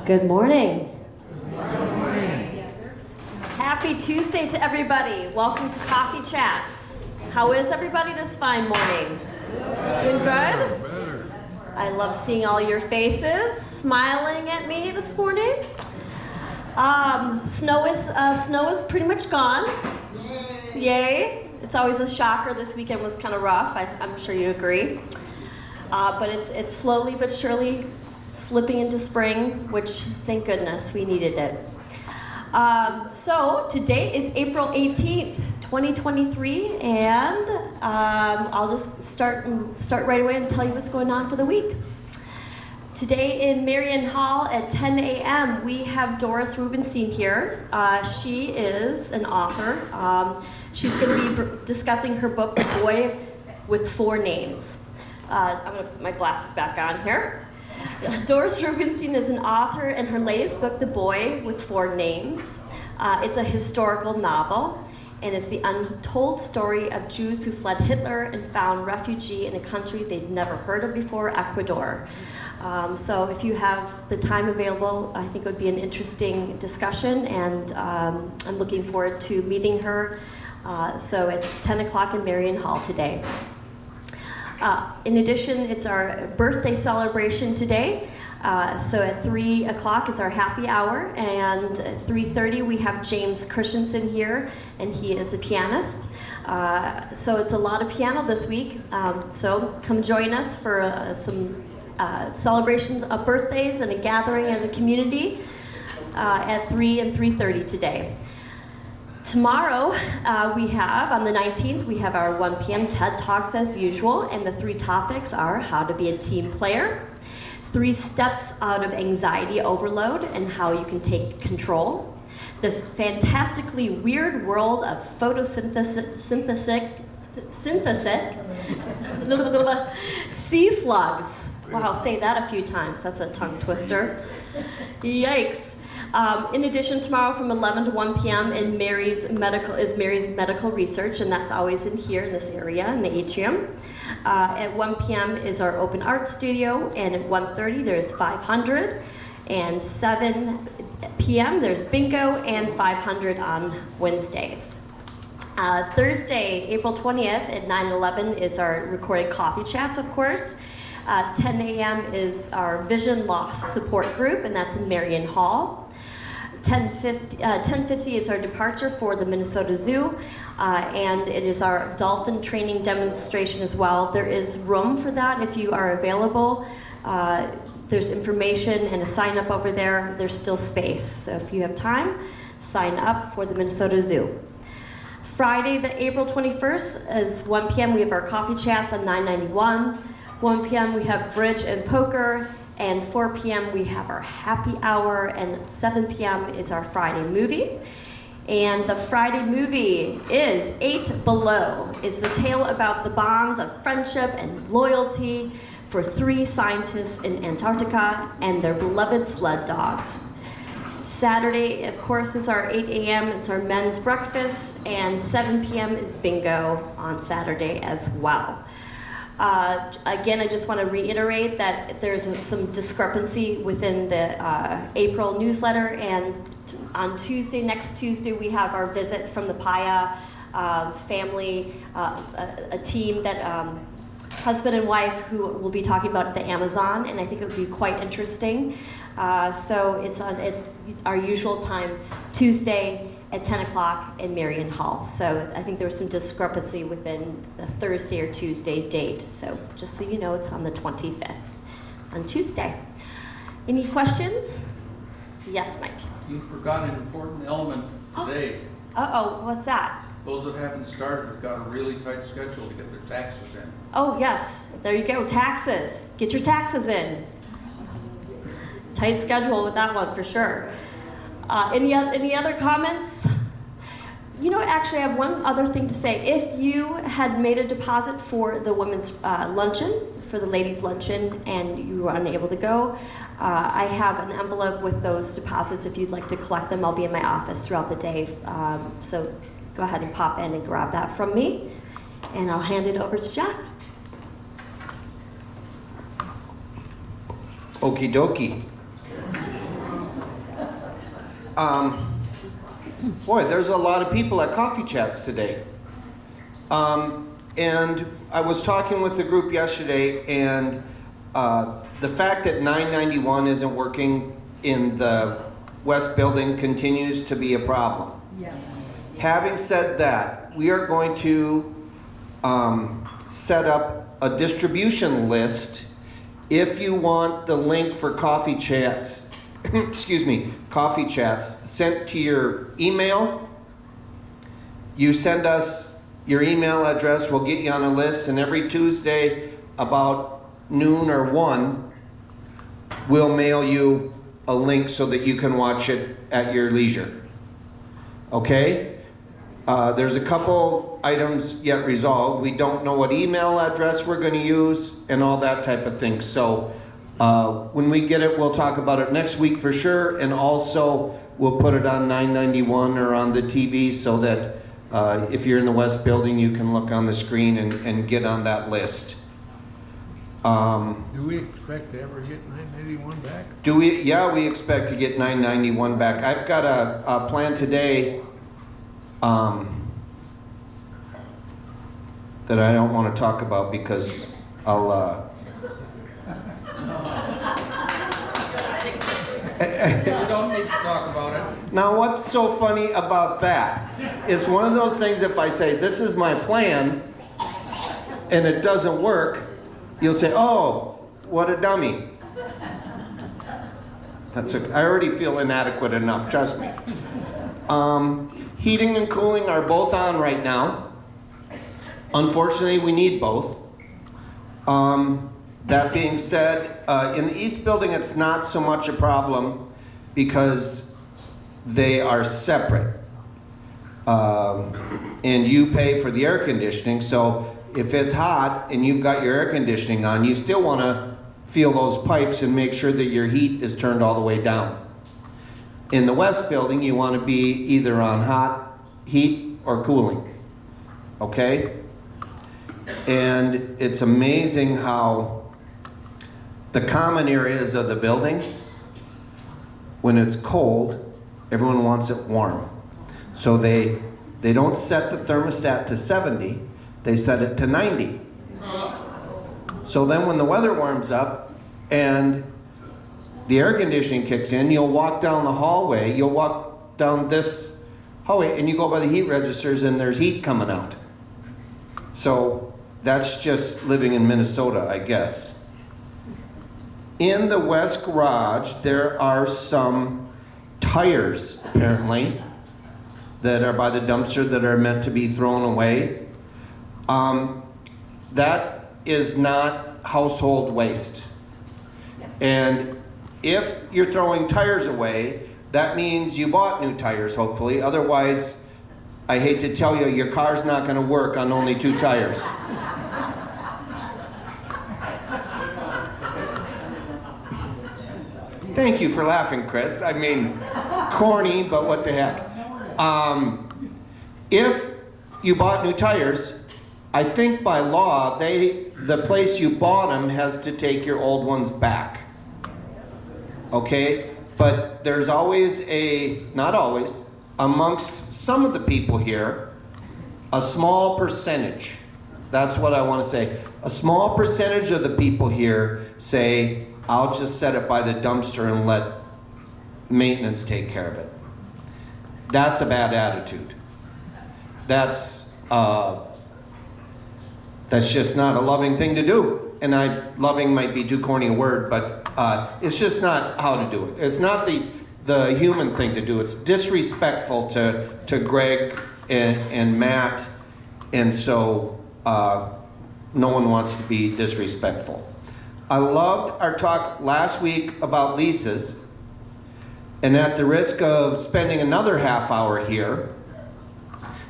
Good morning. Happy Tuesday to everybody. Welcome to Coffee Chats. How is everybody this fine morning? Doing good? I love seeing all your faces smiling at me this morning. Snow is pretty much gone. Yay. It's always a shocker. This weekend was kind of rough. I'm sure you agree. But it's slowly but surely slipping into spring, which, thank goodness, we needed it. So today is April 18th, 2023, and I'll just start right away and tell you what's going on for the week. Today in Marion Hall at 10 a.m. we have Doris Rubenstein here. She is an author. She's going to be discussing her book, The Boy with Four Names. I'm going to put my glasses back on here. Doris Rubenstein is an author, and her latest book, The Boy with Four Names, it's a historical novel, and it's the untold story of Jews who fled Hitler and found refuge in a country they'd never heard of before, Ecuador. So if you have the time available, I think it would be an interesting discussion, and I'm looking forward to meeting her. So it's 10 o'clock in Marion Hall today. In addition, it's our birthday celebration today. So at 3 o'clock is our happy hour, and at 3:30 we have James Christensen here, and he is a pianist. So it's a lot of piano this week. So come join us for some celebrations of birthdays and a gathering as a community at 3 and 3:30 today. Tomorrow, on the 19th, we have our 1 p.m. TED Talks as usual, and the 3 topics are how to be a team player, 3 steps out of anxiety overload and how you can take control, the fantastically weird world of photosynthesis, sea slugs. Wow, say that a few times, that's a tongue twister. Yikes. In addition, tomorrow from 11 to 1 p.m. in Mary's Medical Research, and that's always in here in this area, in the atrium. At 1 p.m. is our open art studio, and at 1:30 there's 500, and 7 p.m. there's bingo and 500 on Wednesdays. Thursday, April 20th at 9:11 is our recorded coffee chats, of course. 10 a.m. is our vision loss support group, and that's in Marion Hall. 10:50 is our departure for the Minnesota Zoo, and it is our dolphin training demonstration as well. There is room for that if you are available. There's information and a sign up over there. There's still space, so if you have time, sign up for the Minnesota Zoo. Friday, the April 21st is 1 p.m. we have our coffee chats on 991. 1 p.m. we have bridge and poker, and 4 p.m. we have our happy hour, and 7 p.m. is our Friday movie. And the Friday movie is 8 Below. It's the tale about the bonds of friendship and loyalty for 3 scientists in Antarctica and their beloved sled dogs. Saturday, of course, is our 8 a.m. It's our men's breakfast, and 7 p.m. is bingo on Saturday as well. Again, I just want to reiterate that there's some discrepancy within the April newsletter, and on Tuesday, next Tuesday, we have our visit from the Paya family, a team that husband and wife who will be talking about the Amazon, and I think it would be quite interesting. So it's our usual time, Tuesday at 10 o'clock in Marion Hall. So I think there was some discrepancy within the Thursday or Tuesday date. So just so you know, it's on the 25th, on Tuesday. Any questions? Yes, Mike. You forgot an important element today. Uh-oh, what's that? Those that haven't started have got a really tight schedule to get their taxes in. Oh, yes. There you go. Taxes. Get your taxes in. Tight schedule with that one for sure. Any other comments? You know, actually, I have one other thing to say. If you had made a deposit for the women's luncheon, for the ladies' luncheon, and you were unable to go, I have an envelope with those deposits. If you'd like to collect them, I'll be in my office throughout the day. So go ahead and pop in and grab that from me, and I'll hand it over to Jeff. Okie dokie. Boy, there's a lot of people at Coffee Chats today. And I was talking with the group yesterday, and the fact that 991 isn't working in the West Building continues to be a problem. Yeah. Having said that, we are going to set up a distribution list. If you want the link for Coffee Chats, excuse me, Coffee Chats sent to your email, you send us your email address, we'll get you on a list, and every Tuesday about noon or 1, we'll mail you a link so that you can watch it at your leisure. Okay? There's a couple items yet resolved. We don't know what email address we're going to use and all that type of thing. So when we get it, we'll talk about it next week for sure. And also we'll put it on 991 or on the TV so that if you're in the West Building, you can look on the screen and get on that list. Do we expect to ever get 991 back? Yeah, we expect to get 991 back. I've got a plan today that I don't want to talk about because I'll You don't need to talk about it. Now what's so funny about that? It's one of those things, if I say this is my plan and it doesn't work, you'll say, oh, what a dummy. I already feel inadequate enough, trust me. Heating and cooling are both on right now. Unfortunately, we need both. That being said, in the East Building, it's not so much a problem because they are separate. And you pay for the air conditioning, so if it's hot and you've got your air conditioning on, you still want to feel those pipes and make sure that your heat is turned all the way down. In the West Building, you want to be either on hot heat or cooling, okay? And it's amazing how the common areas of the building, when it's cold, everyone wants it warm. So they don't set the thermostat to 70, they set it to 90. So then when the weather warms up and the air conditioning kicks in, you'll walk down the hallway, you'll walk down this hallway and you go by the heat registers and there's heat coming out. So that's just living in Minnesota, I guess. In the West Garage, there are some tires, apparently, that are by the dumpster that are meant to be thrown away. That is not household waste. And if you're throwing tires away, that means you bought new tires, hopefully. Otherwise, I hate to tell you, your car's not going to work on only 2 tires. Thank you for laughing, Chris. I mean, corny, but what the heck. If you bought new tires, I think by law, the place you bought them has to take your old ones back. Okay? But there's always not always, amongst some of the people here, a small percentage. That's what I want to say. A small percentage of the people here say, I'll just set it by the dumpster and let maintenance take care of it. That's a bad attitude. That's just not a loving thing to do. And loving might be too corny a word, but it's just not how to do it. It's not the human thing to do. It's disrespectful to Greg and Matt, and so no one wants to be disrespectful. I loved our talk last week about leases, and at the risk of spending another half hour here,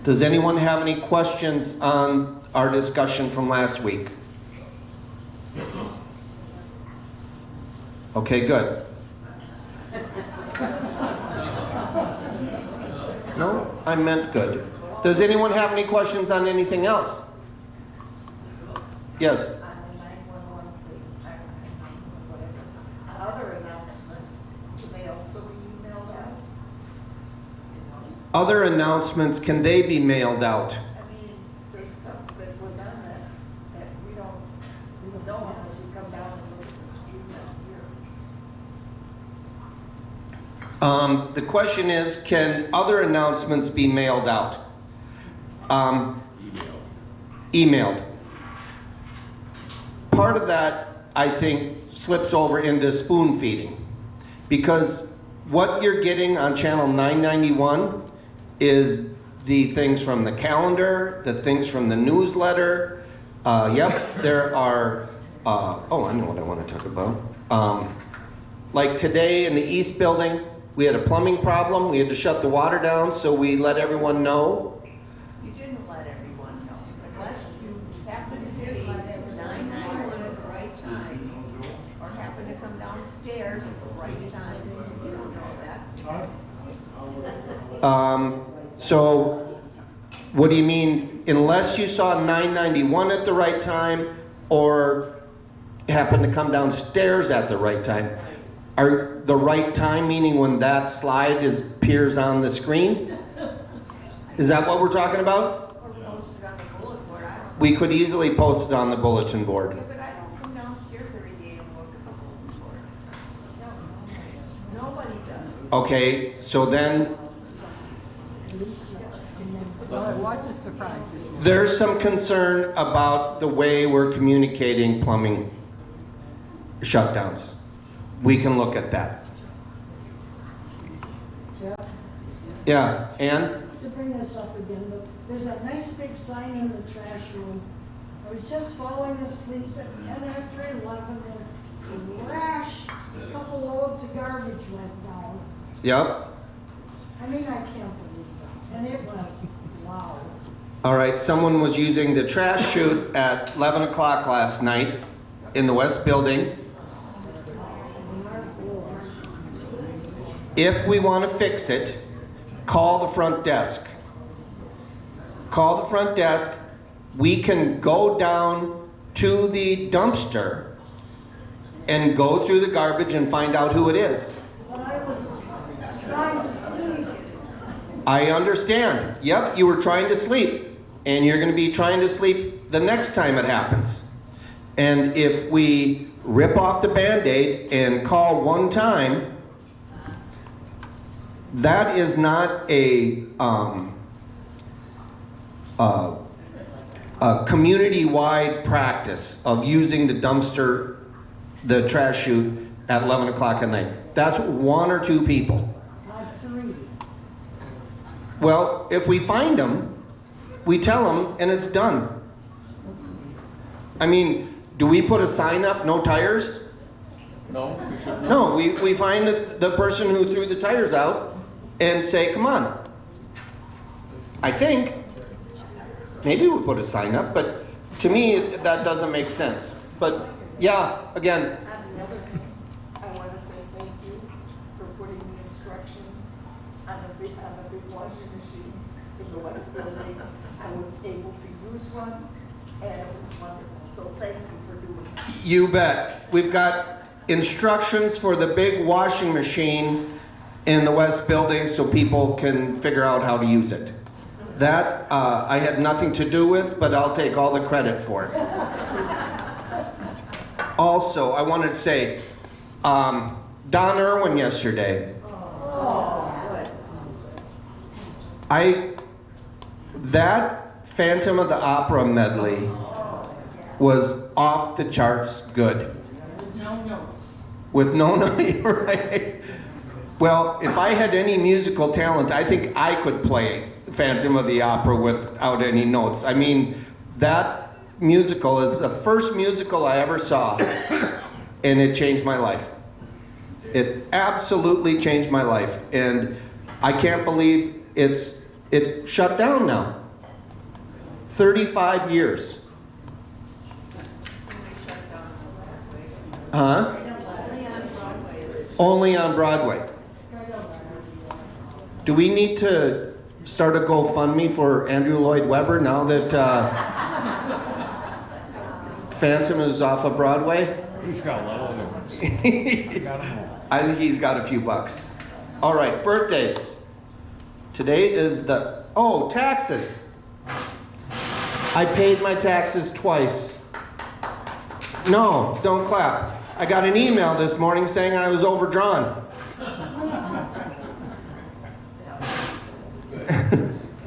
does anyone have any questions on our discussion from last week? Okay, good. No, I meant good. Does anyone have any questions on anything else? Yes. Other announcements, can they be mailed out? I mean, there's stuff that was on that we don't know unless you come down and look at the street up here. The question is, can other announcements be mailed out? Emailed. Part of that, I think, slips over into spoon feeding. Because what you're getting on channel 991 is the things from the calendar, the things from the newsletter. Yep, there are, oh, I know what I want to talk about. Like today in the East Building, we had a plumbing problem. We had to shut the water down, so we let everyone know. You didn't let everyone know, unless you happen to see 991 at the right time, or happen to come downstairs at the right time. You don't know that. So, what do you mean, unless you saw 991 at the right time, or happened to come downstairs at the right time? Are the right time meaning when that slide appears on the screen? Is that what we're talking about? Or posted on the bulletin board, I don't know. We could easily post it on the bulletin board. Yeah, but I don't come downstairs every day and look at the bulletin board. No, nobody does. Okay, so then Well, it was a surprise this morning. there's some concern about the way we're communicating plumbing shutdowns. We can look at that. Jeff, Yeah, Ann? to bring this up again, but there's that nice big sign in the trash room. I was just falling asleep at 10 after 11 and crash, a couple loads of garbage went down. Yep. I mean, I can't believe that. And it went loud. All right, someone was using the trash chute at 11 o'clock last night in the West Building. If we want to fix it, call the front desk. Call the front desk. We can go down to the dumpster and go through the garbage and find out who it is. But I was trying to sleep. I understand. Yep, you were trying to sleep. And you're going to be trying to sleep the next time it happens. And if we rip off the Band-Aid and call one time, that is not a community-wide practice of using the dumpster, the trash chute at 11 o'clock at night. That's one or two people. Like 3. Well, if we find them, we tell them and it's done. I mean, do we put a sign up, no tires? No, you should not. No, we find the person who threw the tires out and say, come on. I think, maybe we put a sign up, but to me, that doesn't make sense. But yeah, again, On the other hand, I want to say thank you for putting the instructions on the big washing machines in the West Building. I was able to use one, and it was wonderful. So thank you for doing that. you bet. We've got instructions for the big washing machine in the West Building so people can figure out how to use it. That I had nothing to do with, but I'll take all the credit for it. Also, I wanted to say, Don Irwin yesterday. That Phantom of the Opera medley was off the charts good. With no notes, right? Well, if I had any musical talent, I think I could play Phantom of the Opera without any notes. I mean, that musical is the first musical I ever saw, and it changed my life. It absolutely changed my life, and I can't believe it shut down now. 35 years. Huh? Only on Broadway. Do we need to start a GoFundMe for Andrew Lloyd Webber now that Phantom is off of Broadway? He's got a lot of other ones. I got 'em all. I think he's got a few bucks. All right, birthdays. Today is taxes. I paid my taxes twice. No, don't clap. I got an email this morning saying I was overdrawn.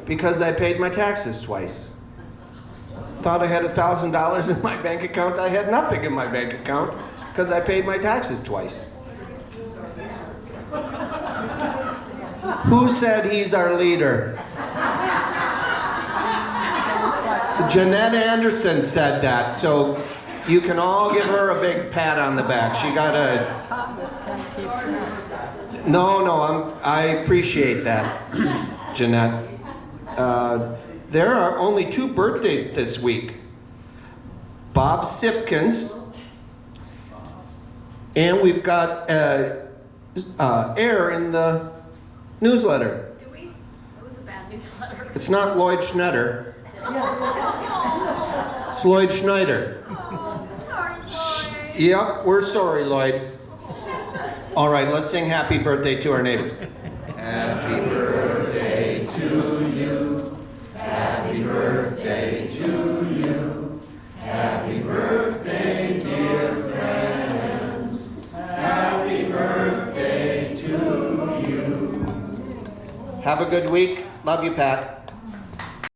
Because I paid my taxes twice. Thought I had $1,000 in my bank account. I had nothing in my bank account because I paid my taxes twice. Who said he's our leader? Jeanette Anderson said that, so you can all give her a big pat on the back. She got a... Thomas can't keep track. No, I appreciate that, Jeanette. There are only 2 birthdays this week. Bob Sipkins, and we've got air in the newsletter. Do we? It was a bad newsletter. It's not Lloyd Schneider. It's Lloyd Schneider. Sorry, Lloyd. Yep, we're sorry, Lloyd. All right, let's sing happy birthday to our neighbors. Happy birthday to you. Happy birthday to you. Happy birthday, dear friends. Happy birthday to you. Have a good week. Love you, Pat.